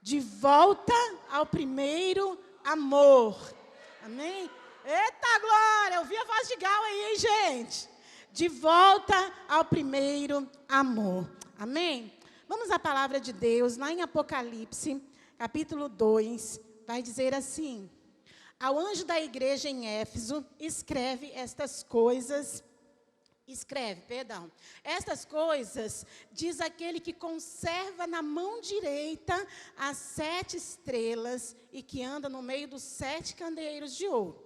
De volta ao primeiro amor. Amém? Eita glória, eu vi a voz de Gal aí, hein, gente? De volta ao primeiro amor. Amém? Vamos à palavra de Deus, lá em Apocalipse, capítulo 2, vai dizer assim: ao anjo da igreja em Éfeso, escreve estas coisas. Estas coisas diz aquele que conserva na mão direita as 7 estrelas e que anda no meio dos 7 candeeiros de ouro.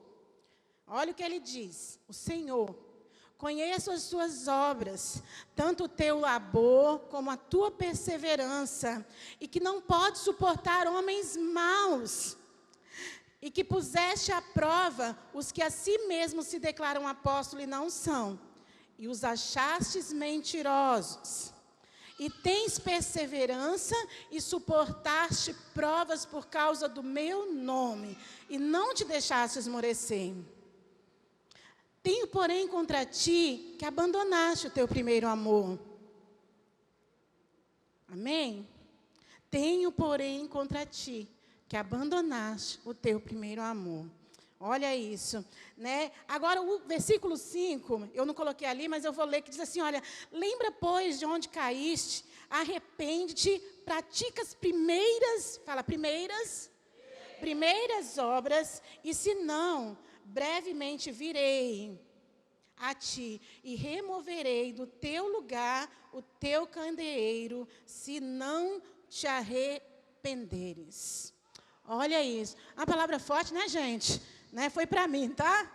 Olha o que ele diz: o Senhor, conheço as tuas obras, tanto o teu labor como a tua perseverança, e que não pode suportar homens maus, e que puseste à prova os que a si mesmos se declaram apóstolos e não são, e os achastes mentirosos. E tens perseverança e suportaste provas por causa do meu nome, e não te deixaste esmorecer. Tenho, porém, contra ti que abandonaste o teu primeiro amor. Amém? Tenho, porém, contra ti que abandonaste o teu primeiro amor. Olha isso, né? Agora, o versículo 5, eu não coloquei ali, mas eu vou ler, que diz assim, olha: lembra, pois, de onde caíste, arrepende-te, pratica as primeiras obras, e se não, brevemente virei a ti, e removerei do teu lugar o teu candeeiro, se não te arrependeres. Olha isso. Uma palavra forte, né, gente? Né? Foi para mim, tá?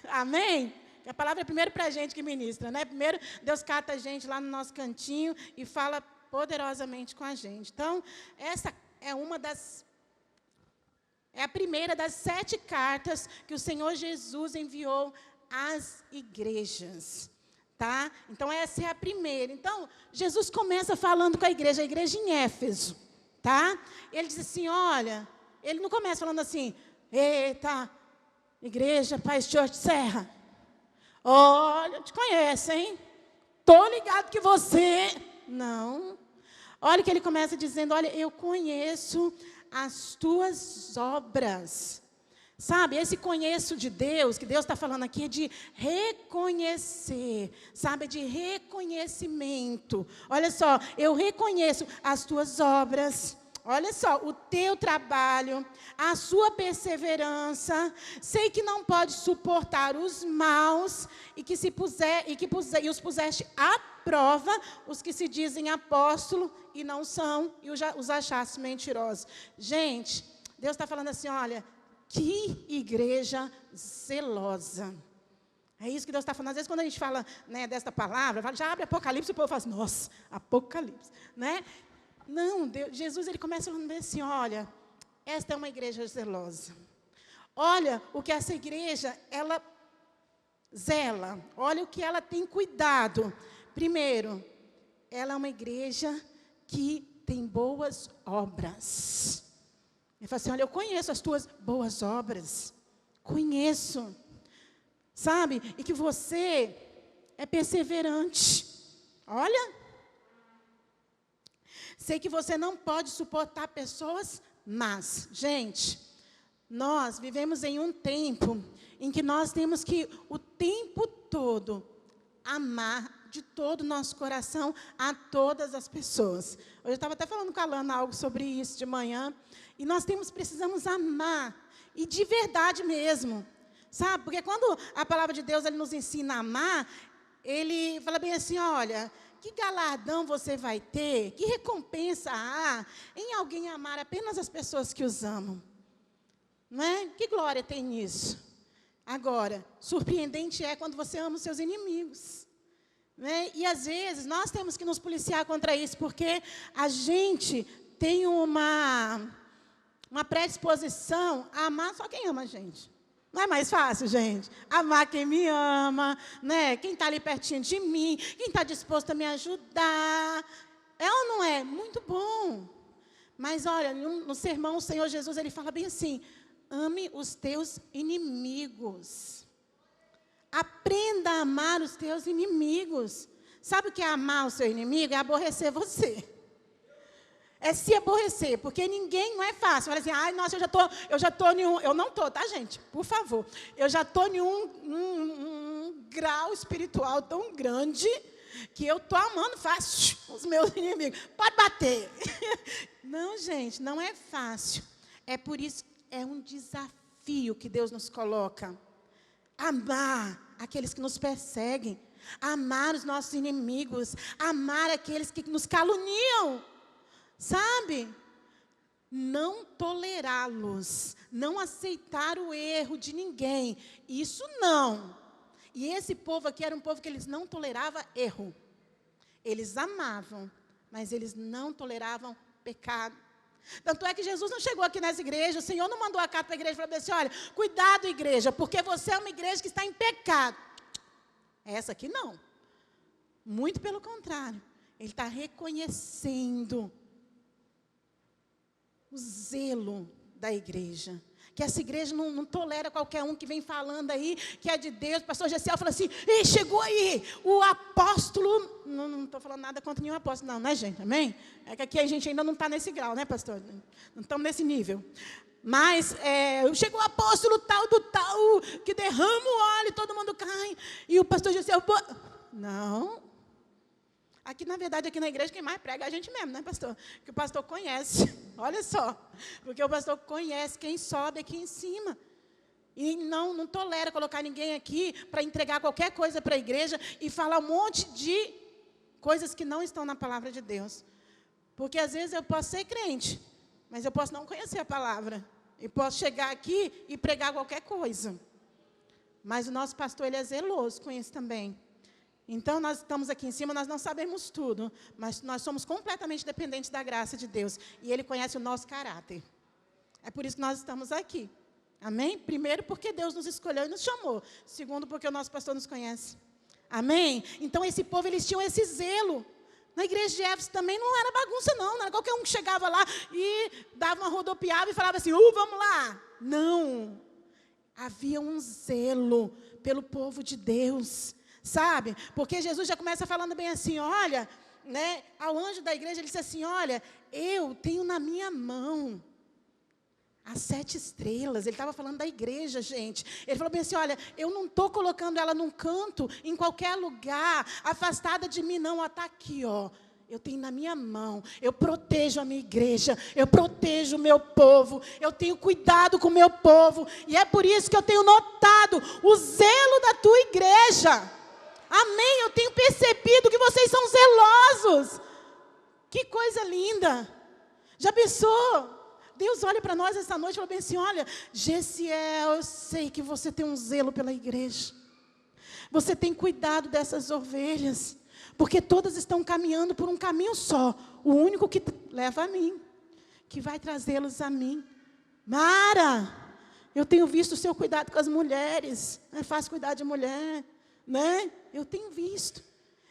Amém? A palavra é primeiro para a gente que ministra, né? Primeiro, Deus cata a gente lá no nosso cantinho e fala poderosamente com a gente. Então, essa é a primeira das 7 cartas que o Senhor Jesus enviou às igrejas, tá? Então, essa é a primeira. Então, Jesus começa falando com a igreja em Éfeso, tá? Ele diz assim, olha, ele não começa falando assim, eita, igreja Paz Church Serra, olha, eu te conheço, hein? Tô ligado que você... Não. Olha o que ele começa dizendo, olha, eu conheço as tuas obras. Sabe, esse conheço de Deus, que Deus está falando aqui, é de reconhecer, sabe, de reconhecimento. Olha só, eu reconheço as tuas obras. Olha só, o teu trabalho, a sua perseverança. Sei que não pode suportar os maus e que os puseste à prova, os que se dizem apóstolo e não são, e os achaste mentirosos. Gente, Deus está falando assim, olha, que igreja zelosa. É isso que Deus está falando. Às vezes, quando a gente fala, né, desta palavra, já abre Apocalipse, o povo fala assim, nossa, Apocalipse, né? Não, Jesus, ele começa falando assim, olha, esta é uma igreja zelosa. Olha o que essa igreja, ela zela. Olha o que ela tem cuidado. Primeiro, ela é uma igreja que tem boas obras. Ele fala assim, olha, eu conheço as tuas boas obras. Conheço. Sabe? E que você é perseverante. Olha. Sei que você não pode suportar pessoas más. Gente, nós vivemos em um tempo em que nós temos que, o tempo todo, amar de todo o nosso coração a todas as pessoas. Hoje eu estava até falando com a Lana algo sobre isso de manhã. E nós precisamos amar, e de verdade mesmo. Sabe? Porque quando a palavra de Deus ele nos ensina a amar, ele fala bem assim, olha... Que galardão você vai ter, que recompensa há em alguém amar apenas as pessoas que os amam? Não é? Que glória tem nisso? Agora, surpreendente é quando você ama os seus inimigos. Né? E, às vezes, nós temos que nos policiar contra isso, porque a gente tem uma predisposição a amar só quem ama a gente. Não é mais fácil, gente? Amar quem me ama, né? Quem está ali pertinho de mim, quem está disposto a me ajudar. É ou não é? Muito bom. Mas, olha, no sermão, o Senhor Jesus, ele fala bem assim, ame os teus inimigos. Aprenda a amar os teus inimigos. Sabe o que é amar o seu inimigo? É aborrecer você. é se aborrecer, porque ninguém não é fácil. Fala assim, ai, nossa, eu já tô em um, eu não tô, tá, gente? Por favor. Eu já tô em um grau espiritual tão grande que eu tô amando fácil os meus inimigos. Pode bater. Não, gente, não é fácil. É por isso, é um desafio que Deus nos coloca. Amar aqueles que nos perseguem, amar os nossos inimigos, amar aqueles que nos caluniam. Sabe? Não tolerá-los, não aceitar o erro de ninguém, isso não. E esse povo aqui era um povo que eles não toleravam erro. Eles amavam, mas eles não toleravam pecado. Tanto é que Jesus não chegou aqui nessa igreja, o Senhor não mandou a carta para a igreja e falou assim, olha, cuidado igreja, porque você é uma igreja que está em pecado. Essa aqui não. Muito pelo contrário, Ele está reconhecendo o zelo da igreja. Que essa igreja não tolera qualquer um que vem falando aí, que é de Deus. O pastor Gessiel fala assim, ei, chegou aí, o apóstolo, não estou falando nada contra nenhum apóstolo, não, né, gente? Amém? É que aqui a gente ainda não está nesse grau, né, pastor? Não estamos nesse nível. Mas chegou o apóstolo tal do tal, que derrama o óleo e todo mundo cai. E o pastor Gessiel, não. Aqui, na verdade, aqui na igreja, quem mais prega é a gente mesmo, né, pastor? Que o pastor conhece, olha só. Porque o pastor conhece quem sobe aqui em cima. E não tolera colocar ninguém aqui para entregar qualquer coisa para a igreja e falar um monte de coisas que não estão na palavra de Deus. Porque, às vezes, eu posso ser crente, mas eu posso não conhecer a palavra. E posso chegar aqui e pregar qualquer coisa. Mas o nosso pastor, ele é zeloso com isso também. Então, nós estamos aqui em cima, nós não sabemos tudo, mas nós somos completamente dependentes da graça de Deus. E Ele conhece o nosso caráter. É por isso que nós estamos aqui. Amém? Primeiro, porque Deus nos escolheu e nos chamou. Segundo, porque o nosso pastor nos conhece. Amém? Então, esse povo, eles tinham esse zelo. Na igreja de Éfeso também não era bagunça, não. Não era qualquer um que chegava lá e dava uma rodopiada e falava assim, vamos lá. Não. Havia um zelo pelo povo de Deus. Sabe? Porque Jesus já começa falando bem assim, olha, né, ao anjo da igreja, ele disse assim, olha, eu tenho na minha mão as 7 estrelas. Ele estava falando da igreja, gente. Ele falou bem assim, olha, eu não estou colocando ela num canto, em qualquer lugar, afastada de mim, não, ela está aqui, ó. Eu tenho na minha mão, eu protejo a minha igreja, eu protejo o meu povo, eu tenho cuidado com o meu povo, e é por isso que eu tenho notado o zelo da tua igreja. Amém, eu tenho percebido que vocês são zelosos. Que coisa linda. Já pensou? Deus olha para nós essa noite e fala bem assim, olha, Gessiel, eu sei que você tem um zelo pela igreja. Você tem cuidado dessas ovelhas, porque todas estão caminhando por um caminho só, o único que leva a mim, que vai trazê-los a mim. Mara, eu tenho visto o seu cuidado com as mulheres. Não é fácil cuidar de mulher, né? Eu tenho visto.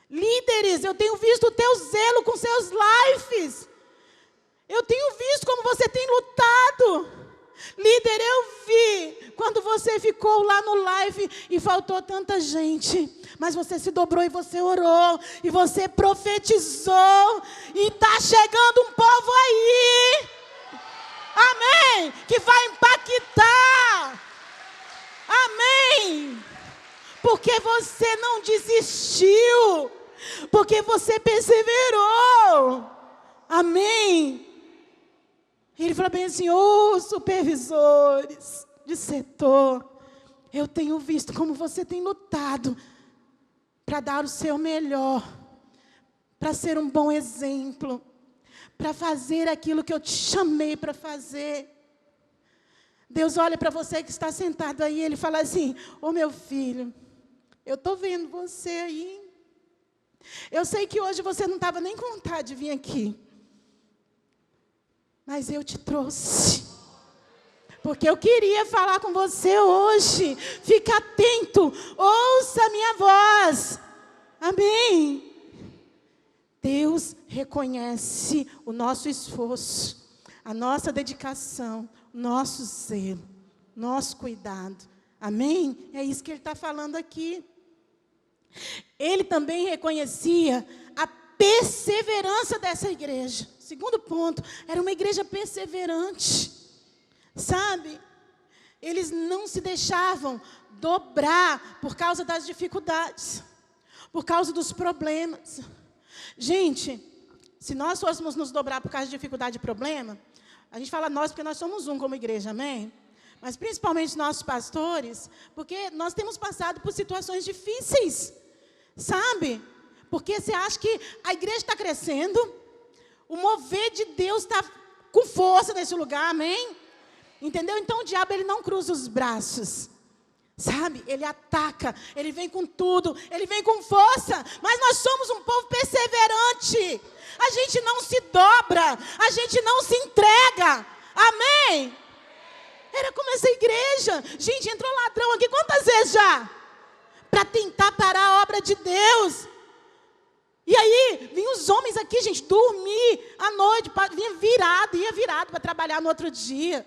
Líderes, eu tenho visto o teu zelo com seus lives. Eu tenho visto como você tem lutado. Líder, eu vi quando você ficou lá no live e faltou tanta gente. Mas você se dobrou e você orou. E você profetizou. E está chegando um povo aí. Amém. Que vai impactar. Amém. Porque você não desistiu. Porque você perseverou. Amém. Ele falou bem assim, supervisores de setor, eu tenho visto como você tem lutado para dar o seu melhor, para ser um bom exemplo, para fazer aquilo que eu te chamei para fazer. Deus olha para você que está sentado aí, Ele fala assim, meu filho, eu estou vendo você aí. Eu sei que hoje você não estava nem com vontade de vir aqui. Mas eu te trouxe. Porque eu queria falar com você hoje. Fica atento. Ouça a minha voz. Amém. Deus reconhece o nosso esforço, a nossa dedicação, o nosso zelo, nosso cuidado. Amém? É isso que ele está falando aqui. Ele também reconhecia a perseverança dessa igreja. segundo ponto, era uma igreja perseverante. Sabe? Eles não se deixavam dobrar por causa das dificuldades, por causa dos problemas. Gente, se nós fôssemos nos dobrar por causa de dificuldade e problema, a gente fala nós porque nós somos um como igreja, amém? Mas principalmente nossos pastores, porque nós temos passado por situações difíceis, sabe? Porque você acha que a igreja está crescendo, o mover de Deus está com força nesse lugar, amém? Entendeu? Então o diabo ele não cruza os braços, sabe? Ele ataca, ele vem com tudo, ele vem com força, mas nós somos um povo perseverante. A gente não se dobra, a gente não se entrega, amém? Era como essa igreja. Gente, entrou ladrão aqui quantas vezes já? Para tentar parar a obra de Deus. E aí, vinham os homens aqui, gente, dormir à noite, ia virado para trabalhar no outro dia.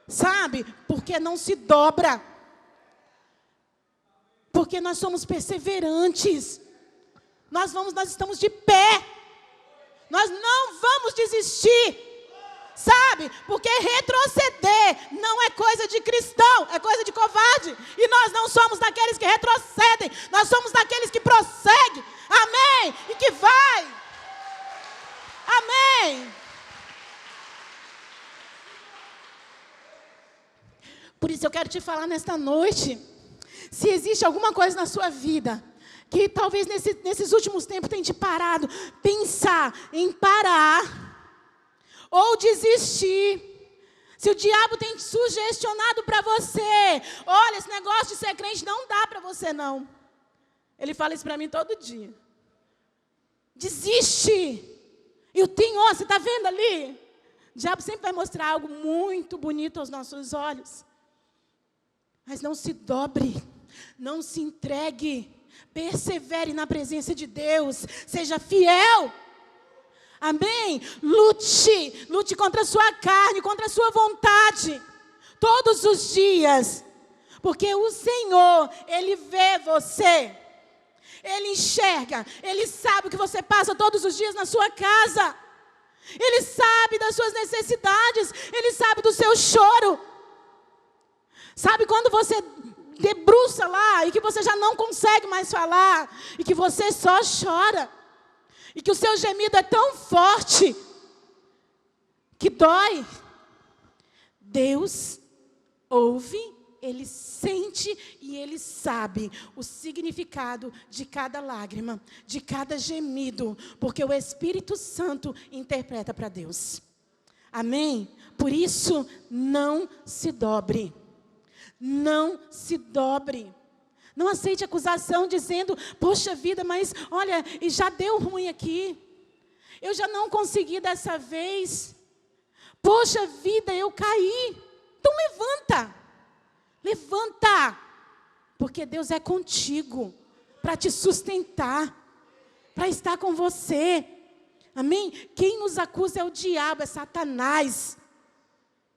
Sabe? Porque não se dobra. Porque nós somos perseverantes. Nós estamos de pé. Nós não vamos desistir. Sabe? Porque retroceder não é coisa de cristão, é coisa de covarde. E nós não somos daqueles que retrocedem, nós somos daqueles que prosseguem. Amém? E que vai. Amém? Por isso eu quero te falar nesta noite, se existe alguma coisa na sua vida que talvez nesses últimos tempos tenha te parado, pensar em parar ou desistir. Se o diabo tem sugestionado para você, olha, esse negócio de ser crente não dá para você não. Ele fala isso para mim todo dia. Desiste. E o Senhor, você está vendo ali? O diabo sempre vai mostrar algo muito bonito aos nossos olhos. Mas não se dobre, não se entregue, persevere na presença de Deus, seja fiel. Amém? Lute contra a sua carne, contra a sua vontade, todos os dias, porque o Senhor, Ele vê você, Ele enxerga, Ele sabe o que você passa todos os dias na sua casa, Ele sabe das suas necessidades, Ele sabe do seu choro. Sabe quando você debruça lá e que você já não consegue mais falar e que você só chora? E que o seu gemido é tão forte que dói. Deus ouve, Ele sente e Ele sabe o significado de cada lágrima, de cada gemido, porque o Espírito Santo interpreta para Deus. Amém? Por isso, não se dobre. Não se dobre. Não aceite acusação dizendo, poxa vida, mas olha, e já deu ruim aqui. Eu já não consegui dessa vez. Poxa vida, eu caí. Então levanta. Levanta. Porque Deus é contigo. Para te sustentar. Para estar com você. Amém? Quem nos acusa é o diabo, é Satanás.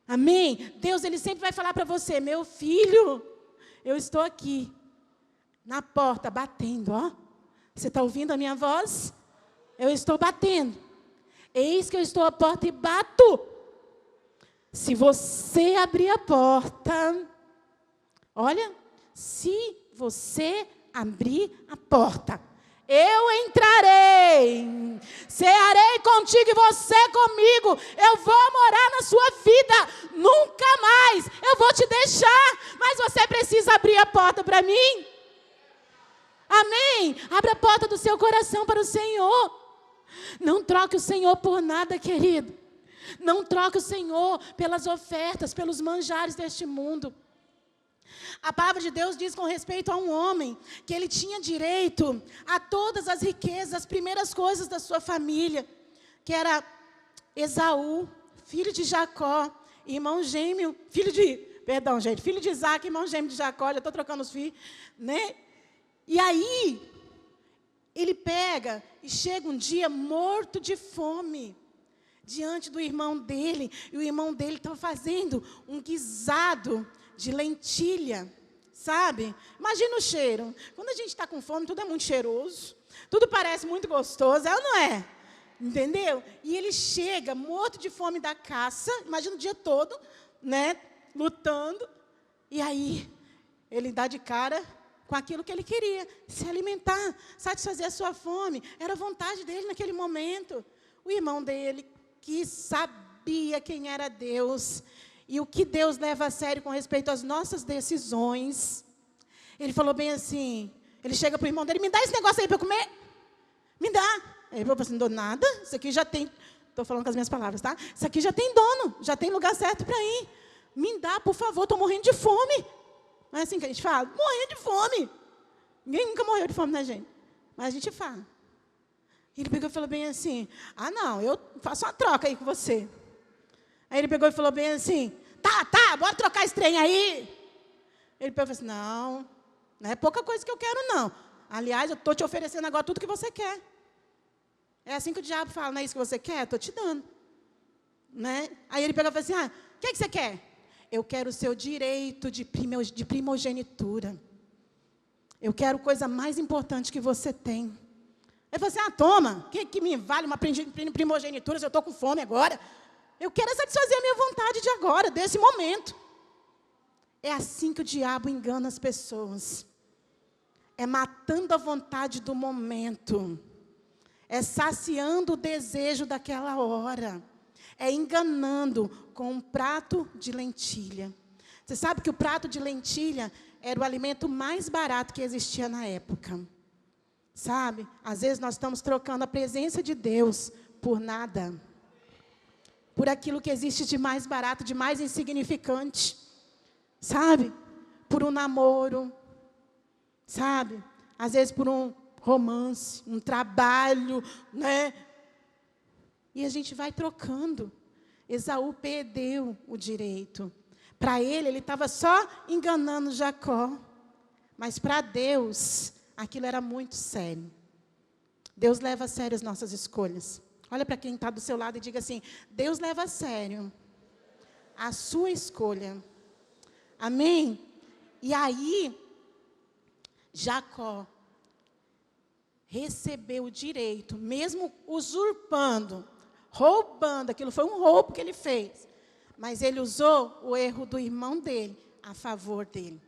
Amém? Deus, Ele sempre vai falar para você, meu filho, eu estou aqui. Na porta, batendo, ó. Você está ouvindo a minha voz? Eu estou batendo. Eis que eu estou à porta e bato. Se você abrir a porta, olha, se você abrir a porta, eu entrarei, cearei contigo e você comigo, eu vou morar na sua vida, nunca mais eu vou te deixar, mas você precisa abrir a porta para mim. Amém? Abra a porta do seu coração para o Senhor. Não troque o Senhor por nada, querido. Não troque o Senhor pelas ofertas, pelos manjares deste mundo. A palavra de Deus diz com respeito a um homem, que ele tinha direito a todas as riquezas, as primeiras coisas da sua família, que era Esaú, filho de Jacó, irmão gêmeo, filho de Isaac, irmão gêmeo de Jacó, já estou trocando os filhos, né? E aí, ele pega e chega um dia morto de fome, diante do irmão dele, e o irmão dele está fazendo um guisado de lentilha, sabe? Imagina o cheiro. Quando a gente está com fome, tudo é muito cheiroso, tudo parece muito gostoso, é ou não é? Entendeu? E ele chega morto de fome da caça, imagina o dia todo, né, lutando, e aí ele dá de cara com aquilo que ele queria, se alimentar, satisfazer a sua fome, era a vontade dele naquele momento. O irmão dele, que sabia quem era Deus, e o que Deus leva a sério com respeito às nossas decisões, ele falou bem assim, ele chega para o irmão dele, me dá esse negócio aí para eu comer, me dá. Ele falou assim, não dou nada, isso aqui já tem, estou falando com as minhas palavras, tá? Isso aqui já tem dono, já tem lugar certo para ir. Me dá, por favor, estou morrendo de fome. Não é assim que a gente fala? Morrendo de fome. Ninguém nunca morreu de fome, né, gente? Mas a gente fala. Ele pegou e falou bem assim, não, eu faço uma troca aí com você. Aí ele pegou e falou bem assim, tá, bora trocar esse trem aí. Ele pegou e falou assim, não é pouca coisa que eu quero, não. Aliás, eu estou te oferecendo agora tudo que você quer. É assim que o diabo fala, não é isso que você quer? Estou te dando. Né? Aí ele pegou e falou assim, o que você quer? Eu quero o seu direito de primogenitura. Eu quero coisa mais importante que você tem. Ele falou assim, toma, que me vale uma primogenitura se eu estou com fome agora? Eu quero satisfazer a minha vontade de agora, desse momento. É assim que o diabo engana as pessoas. É matando a vontade do momento. É saciando o desejo daquela hora. É enganando com um prato de lentilha. Você sabe que o prato de lentilha era o alimento mais barato que existia na época. Sabe? Às vezes nós estamos trocando a presença de Deus por nada. Por aquilo que existe de mais barato, de mais insignificante. Sabe? Por um namoro. Sabe? Às vezes por um romance, um trabalho, né? E a gente vai trocando. Esaú perdeu o direito. Para ele estava só enganando Jacó. Mas para Deus, aquilo era muito sério. Deus leva a sério as nossas escolhas. Olha para quem está do seu lado e diga assim, Deus leva a sério a sua escolha. Amém? E aí, Jacó recebeu o direito, mesmo usurpando, roubando, aquilo foi um roubo que ele fez. Mas ele usou o erro do irmão dele a favor dele.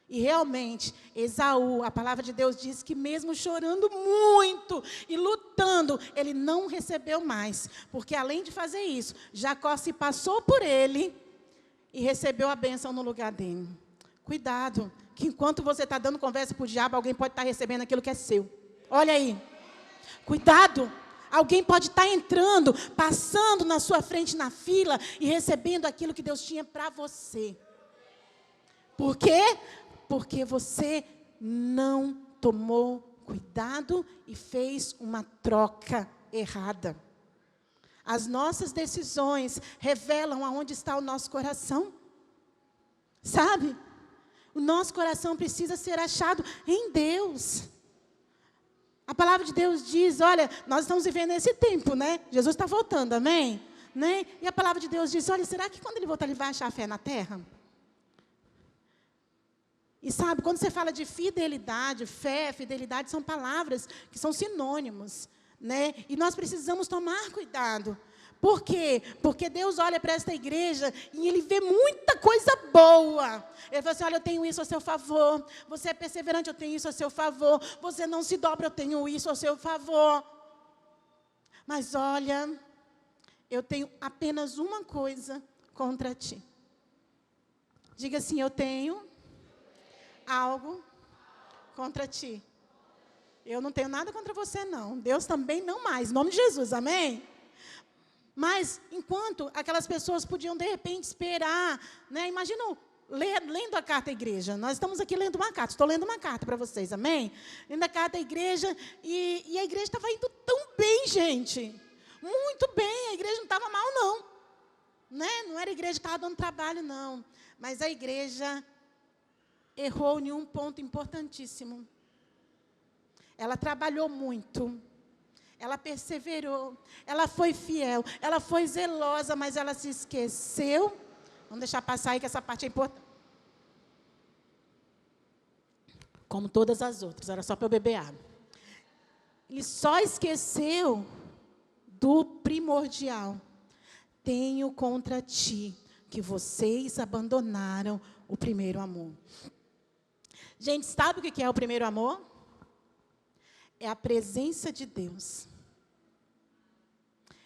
E realmente, Esaú, a palavra de Deus diz que mesmo chorando muito e lutando, ele não recebeu mais. Porque além de fazer isso, Jacó se passou por ele e recebeu a bênção no lugar dele. Cuidado, que enquanto você está dando conversa para o diabo, alguém pode estar recebendo aquilo que é seu. Olha aí, cuidado, alguém pode estar entrando, passando na sua frente na fila e recebendo aquilo que Deus tinha para você. Por quê? Porque você não tomou cuidado e fez uma troca errada. As nossas decisões revelam aonde está o nosso coração. Sabe? O nosso coração precisa ser achado em Deus. A palavra de Deus diz, olha, nós estamos vivendo esse tempo, né? Jesus está voltando, amém? Né? E a palavra de Deus diz, olha, será que quando ele voltar ele vai achar fé na terra? E sabe, quando você fala de fidelidade, fé, fidelidade são palavras que são sinônimos, né? E nós precisamos tomar cuidado. Por quê? Porque Deus olha para esta igreja e Ele vê muita coisa boa. Ele fala assim, olha, eu tenho isso a seu favor. Você é perseverante, eu tenho isso a seu favor. Você não se dobra, eu tenho isso a seu favor. Mas olha, eu tenho apenas uma coisa contra ti. Diga assim, eu tenho algo contra ti. Eu não tenho nada contra você, não. Deus também não mais. Em nome de Jesus, amém? Mas, enquanto aquelas pessoas podiam, de repente, esperar, né? Imagina lendo a carta à igreja. Nós estamos aqui lendo uma carta. Estou lendo uma carta para vocês, amém? Lendo a carta à igreja, e a igreja estava indo tão bem, gente. Muito bem, a igreja não estava mal, não. Né? Não era a igreja que estava dando trabalho, não. Mas a igreja errou em um ponto importantíssimo. Ela trabalhou muito. Ela perseverou, ela foi fiel, ela foi zelosa, mas ela se esqueceu. Vamos deixar passar aí que essa parte é importante. Como todas as outras, era só para eu beber água. Ele só esqueceu do primordial. Tenho contra ti que vocês abandonaram o primeiro amor. Gente, sabe o que é o primeiro amor? É a presença de Deus.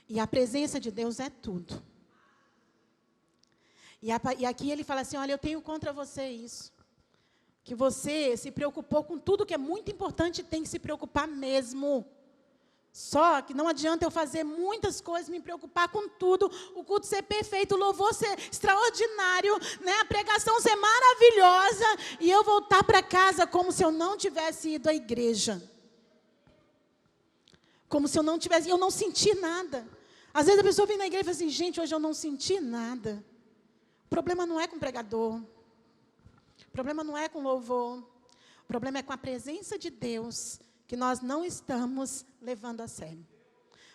E a presença de Deus é tudo. E aqui ele fala assim, olha, eu tenho contra você isso. Que você se preocupou com tudo que é muito importante e tem que se preocupar mesmo. Só que não adianta eu fazer muitas coisas, me preocupar com tudo, o culto ser perfeito, o louvor ser extraordinário, né? A pregação ser maravilhosa, e eu voltar para casa como se eu não tivesse ido à igreja. Como se eu não senti nada. Às vezes a pessoa vem na igreja e fala assim, gente, hoje eu não senti nada. O problema não é com o pregador. O problema não é com o louvor. O problema é com a presença de Deus, que nós não estamos levando a sério.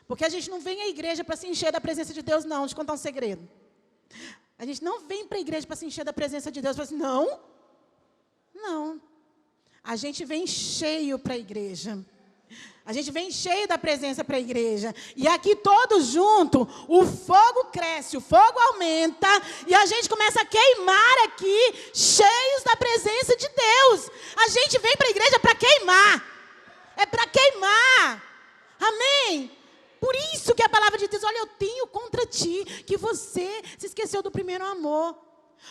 Porque a gente não vem à igreja para se encher da presença de Deus, não. Deixa eu contar um segredo. A gente não vem para a igreja para se encher da presença de Deus. Fala assim, não. Não. A gente vem cheio para a igreja. A gente vem cheio da presença para a igreja. E aqui todos juntos, o fogo cresce, o fogo aumenta. E a gente começa a queimar aqui, cheios da presença de Deus. A gente vem para a igreja para queimar. É para queimar. Amém? Por isso que a palavra de Deus, olha, eu tenho contra ti, que você se esqueceu do primeiro amor.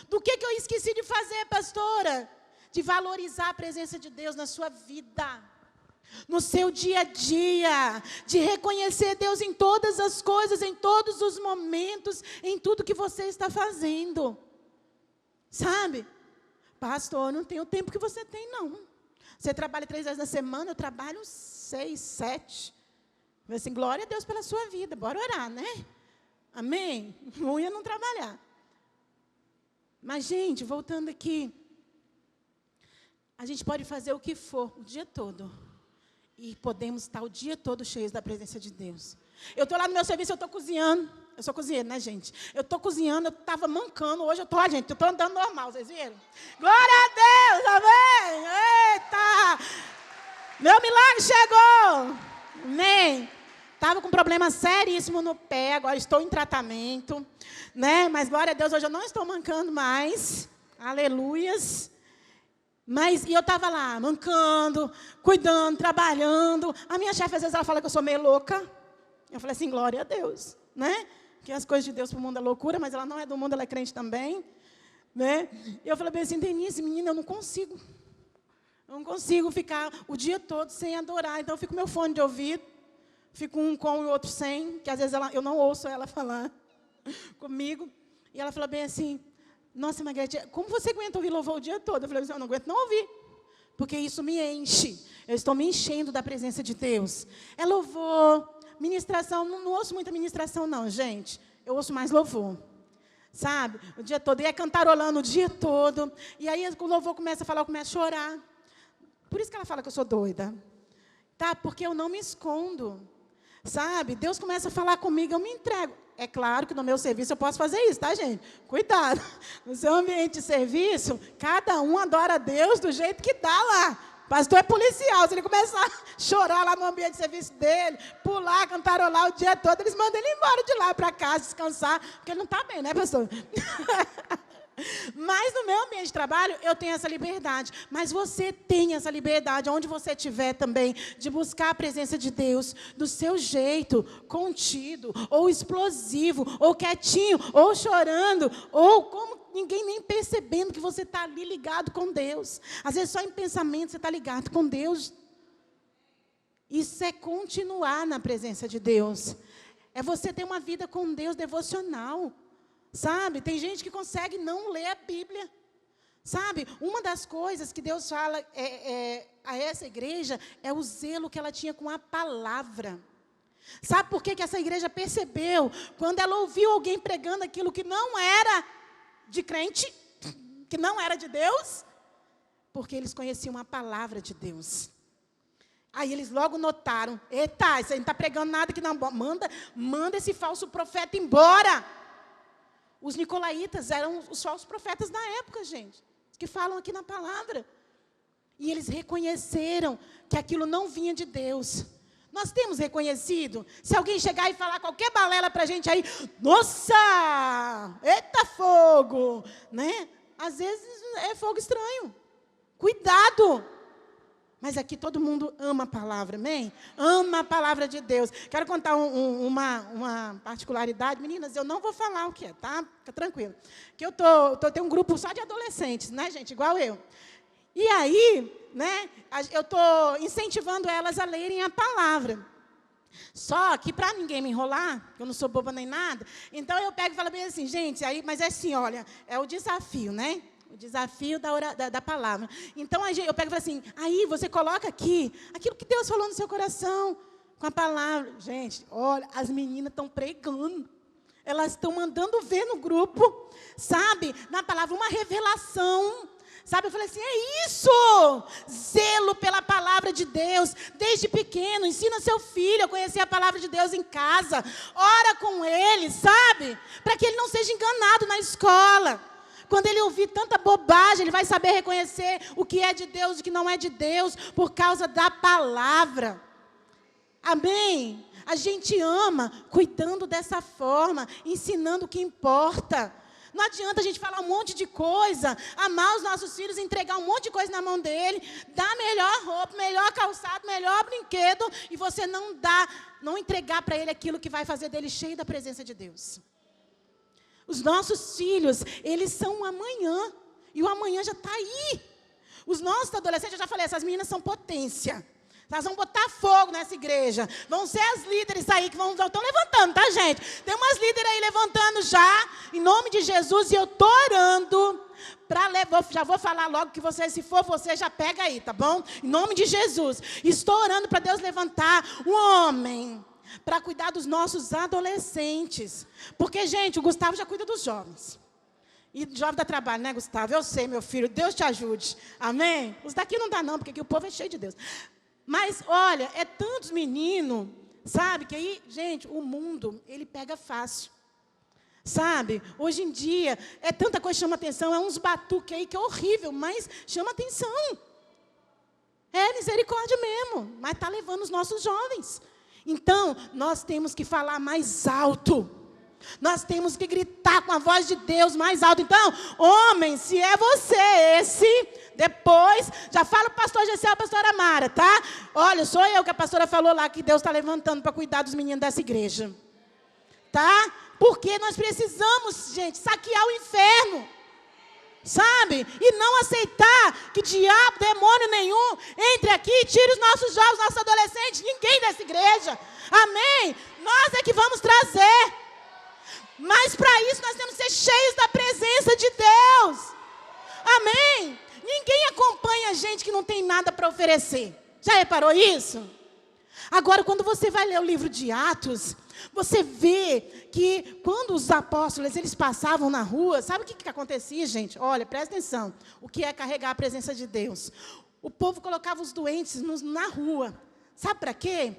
Do que eu esqueci de fazer, pastora? De valorizar a presença de Deus na sua vida. No seu dia a dia, de reconhecer Deus em todas as coisas, em todos os momentos, em tudo que você está fazendo. Sabe? Pastor, não tem o tempo que você tem, não. Você trabalha 3 vezes na semana, eu trabalho 6, 7. Assim, glória a Deus pela sua vida, bora orar, né? Amém? Ruim é não trabalhar. Mas, gente, voltando aqui, a gente pode fazer o que for, o dia todo. E podemos estar o dia todo cheios da presença de Deus. Eu estou lá no meu serviço, eu estou cozinhando. Eu sou cozinheira, né, gente? Eu estou cozinhando, eu estava mancando. Hoje eu estou, gente, eu estou andando normal, vocês viram? Glória a Deus, amém! Eita! Meu milagre chegou! Amém! Estava com um problema seríssimo no pé, agora estou em tratamento. Né? Mas, glória a Deus, hoje eu não estou mancando mais. Aleluias! E eu estava lá, mancando, cuidando, trabalhando. A minha chefe, às vezes, ela fala que eu sou meio louca. Eu falei assim, glória a Deus, né? Que as coisas de Deus para o mundo é loucura, mas ela não é do mundo, ela é crente também. Né? E eu falei bem assim, Denise, menina, eu não consigo. Eu não consigo ficar o dia todo sem adorar. Então, eu fico com meu fone de ouvido, fico um com e o outro sem, que às vezes eu não ouço ela falar comigo. E ela falou bem assim, nossa, Margarete, como você aguenta ouvir louvor o dia todo? Eu falei assim, eu não aguento não ouvir, porque isso me enche. Eu estou me enchendo da presença de Deus. É louvor, ministração, não ouço muita ministração não, gente. Eu ouço mais louvor, sabe? O dia todo, e é cantarolando o dia todo. E aí o louvor começa a falar, eu começo a chorar. Por isso que ela fala que eu sou doida. Tá? Porque eu não me escondo, sabe? Deus começa a falar comigo, eu me entrego. É claro que no meu serviço eu posso fazer isso, tá, gente? Cuidado. No seu ambiente de serviço, cada um adora a Deus do jeito que dá lá. O pastor é policial. Se ele começar a chorar lá no ambiente de serviço dele, pular, cantarolar o dia todo, eles mandam ele embora de lá para casa, descansar, porque ele não está bem, né, pastor? Mas no meu ambiente de trabalho, eu tenho essa liberdade. Mas você tem essa liberdade, onde você estiver também, de buscar a presença de Deus, do seu jeito, contido, ou explosivo, ou quietinho, ou chorando, ou como ninguém nem percebendo que você está ali ligado com Deus. Às vezes só em pensamento você está ligado com Deus. Isso é continuar na presença de Deus. É você ter uma vida com Deus devocional. Sabe, tem gente que consegue não ler a Bíblia. Sabe, uma das coisas que Deus fala a essa igreja é o zelo que ela tinha com a palavra. Sabe por que essa igreja percebeu? Quando ela ouviu alguém pregando aquilo que não era de crente, que não era de Deus, porque eles conheciam a palavra de Deus. Aí eles logo notaram, eita, isso aí não está pregando nada que não, manda esse falso profeta embora. Os nicolaítas eram os falsos profetas da época, gente, que falam aqui na palavra. E eles reconheceram que aquilo não vinha de Deus. Nós temos reconhecido? Se alguém chegar e falar qualquer balela para a gente aí, nossa, eita fogo, né? Às vezes é fogo estranho. Cuidado. Mas aqui todo mundo ama a palavra, amém? Ama a palavra de Deus. Quero contar uma particularidade. Meninas, eu não vou falar o que é, tá? Fica tranquilo. Que eu tenho um grupo só de adolescentes, né, gente? Igual eu. E aí, né, eu estou incentivando elas a lerem a palavra. Só que, para ninguém me enrolar, eu não sou boba nem nada, então eu pego e falo bem assim, gente, aí, mas é assim, olha, é o desafio, né? O desafio da palavra. Então, eu pego e falo assim, aí você coloca aqui, aquilo que Deus falou no seu coração, com a palavra. Gente, olha, as meninas estão pregando. Elas estão mandando ver no grupo, sabe? Na palavra, uma revelação. Sabe, eu falei assim, é isso, zelo pela palavra de Deus, desde pequeno, ensina seu filho a conhecer a palavra de Deus em casa, ora com ele, sabe, para que ele não seja enganado na escola. Quando ele ouvir tanta bobagem, ele vai saber reconhecer o que é de Deus e o que não é de Deus, por causa da palavra. Amém? A gente ama cuidando dessa forma, ensinando o que importa. Não adianta a gente falar um monte de coisa, amar os nossos filhos, entregar um monte de coisa na mão dele, dar melhor roupa, melhor calçado, melhor brinquedo, e você não entregar para ele aquilo que vai fazer dele cheio da presença de Deus. Os nossos filhos, eles são o amanhã, e o amanhã já está aí. Os nossos adolescentes, eu já falei, essas meninas são potência. Elas vão botar fogo nessa igreja. Vão ser as líderes aí que estão levantando, tá, gente? Tem umas líderes aí levantando já, em nome de Jesus, e eu estou orando para levar. Já vou falar logo que você, se for você, já pega aí, tá bom? Em nome de Jesus. Estou orando para Deus levantar um homem para cuidar dos nossos adolescentes. Porque, gente, o Gustavo já cuida dos jovens. E jovem dá trabalho, né, Gustavo? Eu sei, meu filho, Deus te ajude. Amém? Os daqui não dá não, porque aqui o povo é cheio de Deus. Mas, olha, é tantos meninos, sabe, que aí, gente, o mundo, ele pega fácil. Sabe, hoje em dia, é tanta coisa que chama atenção, é uns batuques aí que é horrível, mas chama atenção. É misericórdia mesmo, mas está levando os nossos jovens. Então, nós temos que falar mais alto. Nós temos que gritar com a voz de Deus mais alto. Então, homem, se é você depois, já fala o pastor Gessé e a pastora Mara, tá? Olha, sou eu que a pastora falou lá, que Deus está levantando para cuidar dos meninos dessa igreja. Tá? Porque nós precisamos, gente, saquear o inferno. Sabe? E não aceitar que diabo, demônio nenhum, entre aqui e tire os nossos jovens, nossos adolescentes, ninguém dessa igreja. Amém? Nós é que vamos trazer. Mas para isso nós temos que ser cheios da presença de Deus. Amém? Ninguém acompanha gente que não tem nada para oferecer. Já reparou isso? Agora, quando você vai ler o livro de Atos, você vê que quando os apóstolos eles passavam na rua, sabe o que acontecia, gente? Olha, presta atenção. O que é carregar a presença de Deus? O povo colocava os doentes na rua. Sabe para quê?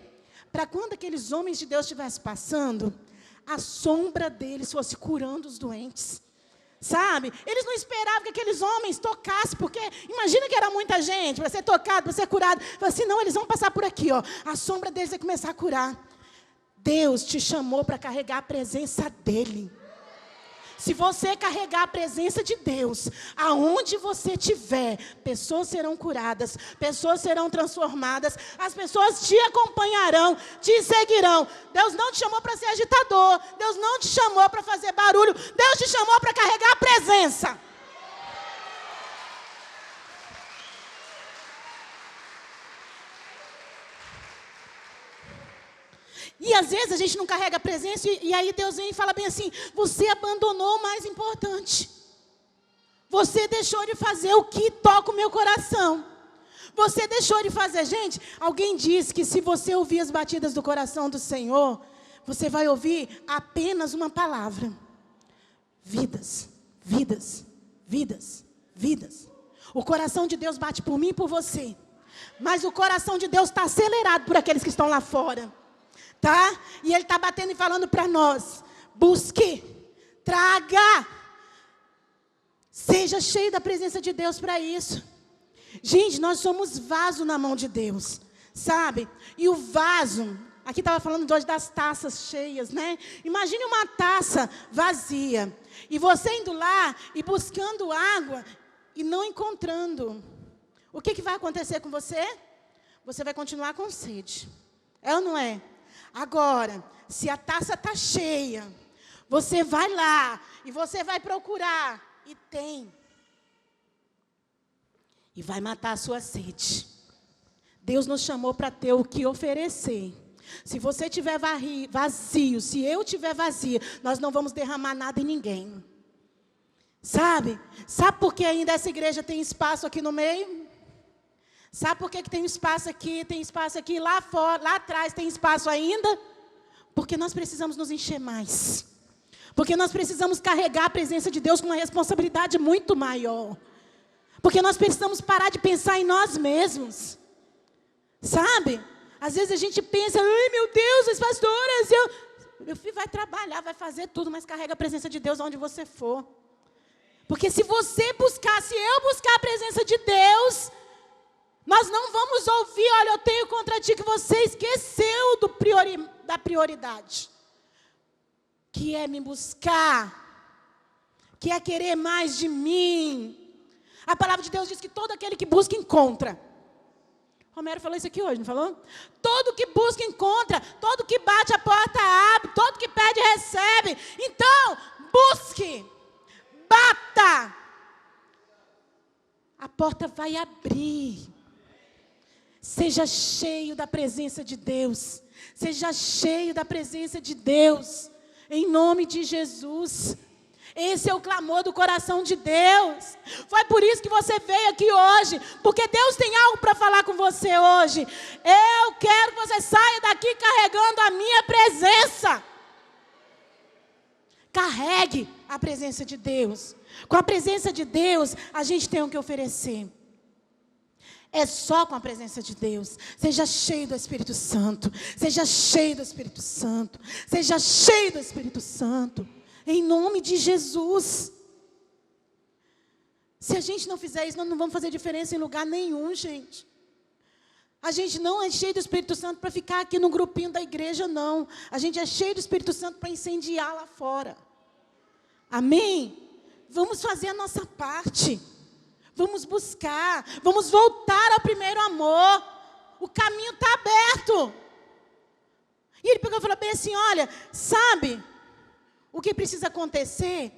Para quando aqueles homens de Deus estivessem passando, a sombra deles fosse curando os doentes. Sabe? Eles não esperavam que aqueles homens tocassem, porque imagina que era muita gente, para ser tocado, para ser curado. Fala assim, não, eles vão passar por aqui, ó. A sombra deles vai começar a curar. Deus te chamou para carregar a presença dEle. Se você carregar a presença de Deus, aonde você estiver, pessoas serão curadas, pessoas serão transformadas, as pessoas te acompanharão, te seguirão. Deus não te chamou para ser agitador, Deus não te chamou para fazer barulho, Deus te chamou para carregar a presença. E às vezes a gente não carrega a presença e aí Deus vem e fala bem assim, você abandonou o mais importante. Você deixou de fazer o que toca o meu coração. Você deixou de fazer. Gente, alguém disse que se você ouvir as batidas do coração do Senhor, você vai ouvir apenas uma palavra. Vidas, vidas, vidas, vidas. O coração de Deus bate por mim e por você. Mas o coração de Deus está acelerado por aqueles que estão lá fora. Tá? E Ele está batendo e falando para nós, busque, traga, seja cheio da presença de Deus para isso. Gente, nós somos vaso na mão de Deus, sabe? E o vaso, aqui estava falando hoje das taças cheias, né? Imagine uma taça vazia, e você indo lá e buscando água e não encontrando. O que vai acontecer com você? Você vai continuar com sede. É ou não é? Agora, se a taça está cheia, você vai lá e você vai procurar, e tem. E vai matar a sua sede. Deus nos chamou para ter o que oferecer. Se você tiver vazio, se eu tiver vazio, nós não vamos derramar nada em ninguém. Sabe? Sabe por que ainda essa igreja tem espaço aqui no meio? Sabe por que tem espaço aqui, lá fora, lá atrás tem espaço ainda? Porque nós precisamos nos encher mais. Porque nós precisamos carregar a presença de Deus com uma responsabilidade muito maior. Porque nós precisamos parar de pensar em nós mesmos. Sabe? Às vezes a gente pensa, ai meu Deus, as pastoras, meu filho vai trabalhar, vai fazer tudo, mas carrega a presença de Deus onde você for. Porque se você buscar, se eu buscar a presença de Deus, nós não vamos ouvir, olha, eu tenho contra ti que você esqueceu da prioridade. Que é me buscar, que é querer mais de mim. A palavra de Deus diz que todo aquele que busca, encontra. Romero falou isso aqui hoje, não falou? Todo que busca, encontra. Todo que bate, a porta abre. Todo que pede, recebe. Então, busque. Bata. A porta vai abrir. Seja cheio da presença de Deus. Seja cheio da presença de Deus. Em nome de Jesus. Esse é o clamor do coração de Deus. Foi por isso que você veio aqui hoje. Porque Deus tem algo para falar com você hoje. Eu quero que você saia daqui carregando a minha presença. Carregue a presença de Deus. Com a presença de Deus, a gente tem o que oferecer. É só com a presença de Deus. Seja cheio do Espírito Santo. Seja cheio do Espírito Santo. Seja cheio do Espírito Santo. Em nome de Jesus. Se a gente não fizer isso, nós não vamos fazer diferença em lugar nenhum, gente. A gente não é cheio do Espírito Santo para ficar aqui no grupinho da igreja, não. A gente é cheio do Espírito Santo para incendiar lá fora. Amém? Vamos fazer a nossa parte. Vamos buscar. Vamos voltar ao primeiro amor. O caminho está aberto. E ele pegou e falou bem assim, olha, sabe o que precisa acontecer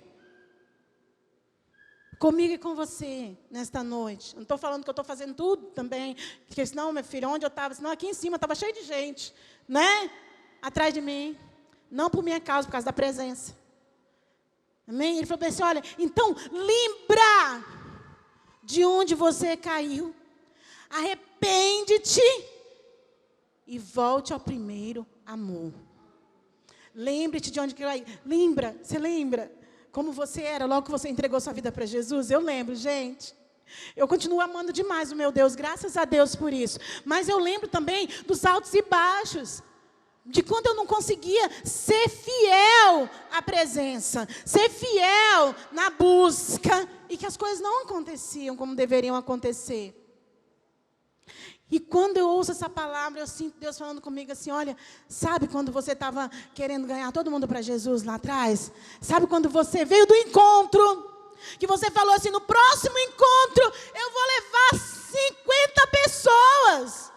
comigo e com você nesta noite? Não estou falando que eu estou fazendo tudo também, porque senão, meu filho, onde eu estava? Senão aqui em cima estava cheio de gente, né? Atrás de mim. Não por minha causa, por causa da presença. Amém? Ele falou assim, olha, então lembra de onde você caiu. Arrepende-te e volte ao primeiro amor. Lembre-te de onde caiu. Você lembra como você era logo que você entregou sua vida para Jesus? Eu lembro, gente. Eu continuo amando demais o meu Deus, graças a Deus por isso. Mas eu lembro também dos altos e baixos. De quando eu não conseguia ser fiel à presença. Ser fiel na busca. E que as coisas não aconteciam como deveriam acontecer. E quando eu ouço essa palavra, eu sinto Deus falando comigo assim, olha, sabe quando você estava querendo ganhar todo mundo para Jesus lá atrás? Sabe quando você veio do encontro, que você falou assim, no próximo encontro, eu vou levar 50 pessoas.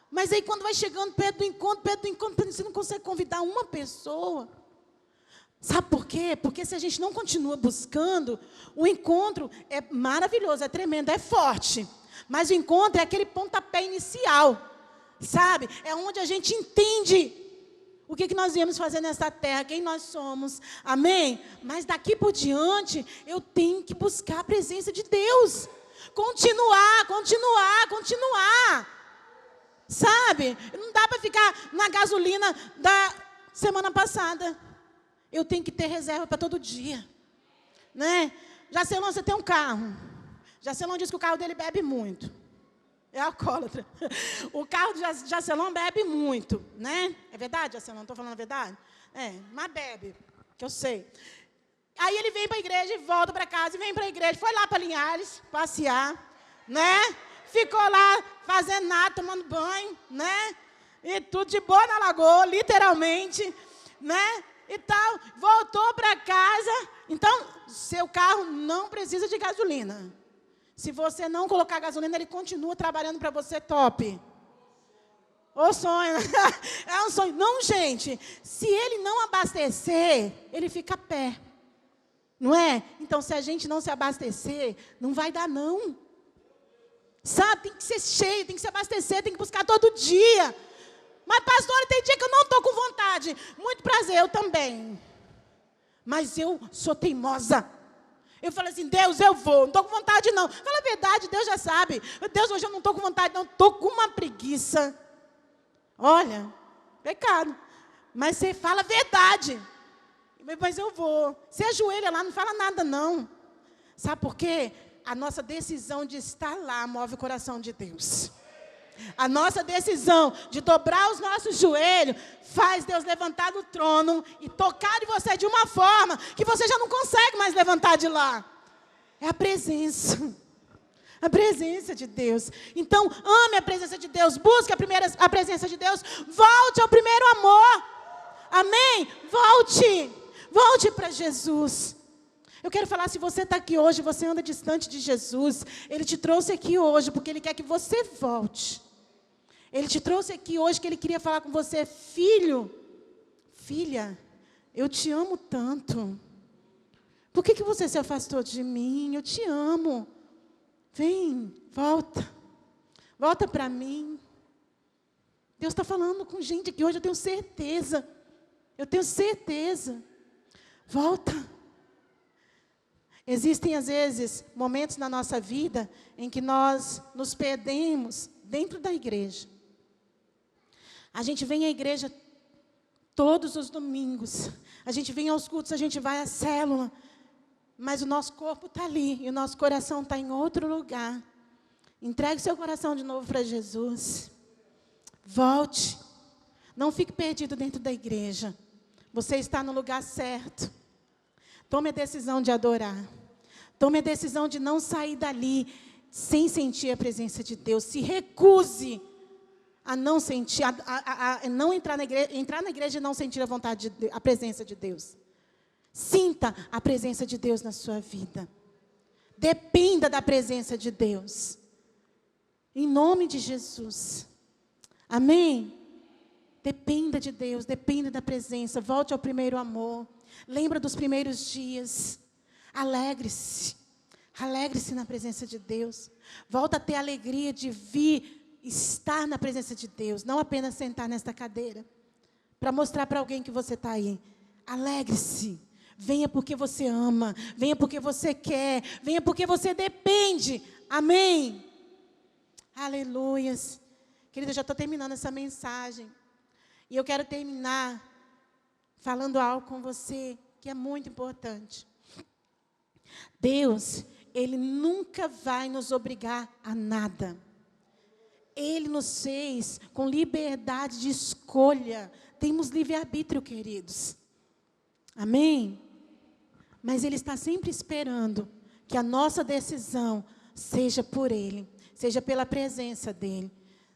Mas aí quando vai chegando perto do encontro, você não consegue convidar uma pessoa. Sabe por quê? Porque se a gente não continua buscando, o encontro é maravilhoso, é tremendo, é forte. Mas o encontro é aquele pontapé inicial, sabe? É onde a gente entende o que nós viemos fazer nessa terra, quem nós somos, amém? Mas daqui por diante, eu tenho que buscar a presença de Deus. Continuar, sabe? Não dá para ficar na gasolina da semana passada. Eu tenho que ter reserva para todo dia, né? Jacelon, você tem um carro. Jacelon diz que o carro dele bebe muito. É alcoólatra. O carro de Jacelon bebe muito, né? É verdade, Jacelon? Estou falando a verdade? É, mas bebe, que eu sei. Aí ele vem para a igreja e volta para casa, e vem para a igreja. Foi lá para Linhares, passear, né? Ficou lá fazendo nada, tomando banho, né? E tudo de boa na lagoa, literalmente, né? E tal, voltou para casa. Então, seu carro não precisa de gasolina. Se você não colocar gasolina, ele continua trabalhando para você top. Ô sonho, é um sonho. Não, gente, se ele não abastecer, ele fica a pé. Não é? Então, se a gente não se abastecer, não vai dar não. Sabe, tem que ser cheio, tem que se abastecer, tem que buscar todo dia. Mas, pastora, tem dia que eu não estou com vontade. Muito prazer, eu também. Mas eu sou teimosa. Eu falo assim, Deus, eu vou, não estou com vontade não. Fala a verdade, Deus já sabe. Deus, hoje eu não estou com vontade não, estou com uma preguiça. Olha, pecado. Mas você fala a verdade. Mas eu vou. Você ajoelha lá, não fala nada não. Sabe por quê? A nossa decisão de estar lá move o coração de Deus. A nossa decisão de dobrar os nossos joelhos faz Deus levantar do trono e tocar em você de uma forma que você já não consegue mais levantar de lá. É a presença. A presença de Deus. Então, ame a presença de Deus. Busque a presença de Deus. Volte ao primeiro amor. Amém? Volte. Volte para Jesus. Eu quero falar, se você está aqui hoje, você anda distante de Jesus, Ele te trouxe aqui hoje, porque Ele quer que você volte. Ele te trouxe aqui hoje, que Ele queria falar com você, filho, filha, eu te amo tanto. Por que você se afastou de mim? Eu te amo. Vem, volta. Volta para mim. Deus está falando com gente aqui hoje, eu tenho certeza. Eu tenho certeza. Volta. Existem, às vezes, momentos na nossa vida em que nós nos perdemos dentro da igreja. A gente vem à igreja todos os domingos. A gente vem aos cultos, a gente vai à célula. Mas o nosso corpo está ali e o nosso coração está em outro lugar. Entregue seu coração de novo para Jesus. Volte. Não fique perdido dentro da igreja. Você está no lugar certo. Tome a decisão de adorar. Tome a decisão de não sair dali sem sentir a presença de Deus. Se recuse a não sentir, a não entrar na igreja e não sentir a vontade a presença de Deus. Sinta a presença de Deus na sua vida. Dependa da presença de Deus. Em nome de Jesus. Amém? Dependa de Deus, dependa da presença. Volte ao primeiro amor. Lembra dos primeiros dias. Alegre-se. Alegre-se na presença de Deus. Volta a ter a alegria de vir estar na presença de Deus. Não apenas sentar nesta cadeira. Para mostrar para alguém que você está aí. Alegre-se. Venha porque você ama. Venha porque você quer. Venha porque você depende. Amém? Aleluias. Querida, eu já estou terminando essa mensagem. E eu quero terminar falando algo com você que é muito importante. Deus, Ele nunca vai nos obrigar a nada. Ele nos fez com liberdade de escolha. Temos livre-arbítrio, queridos. Amém? Mas Ele está sempre esperando que a nossa decisão seja por Ele, seja pela presença dEle.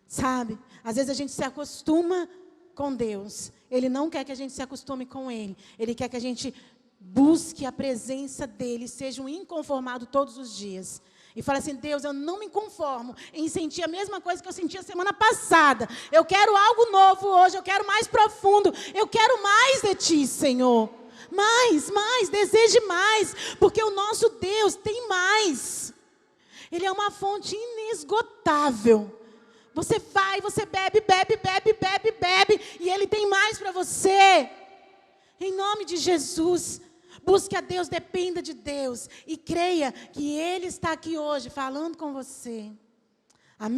Sabe? Às vezes a gente se acostuma com Deus. Ele não quer que a gente se acostume com Ele. Ele quer que a gente busque a presença dEle, seja um inconformado todos os dias. E fala assim, Deus, eu não me conformo em sentir a mesma coisa que eu senti a semana passada. Eu quero algo novo hoje, eu quero mais profundo. Eu quero mais de Ti, Senhor. Mais, deseje mais. Porque o nosso Deus tem mais. Ele é uma fonte inesgotável. Você vai, você bebe, e Ele tem mais para você. Em nome de Jesus, busque a Deus, dependa de Deus. E creia que Ele está aqui hoje falando com você. Amém?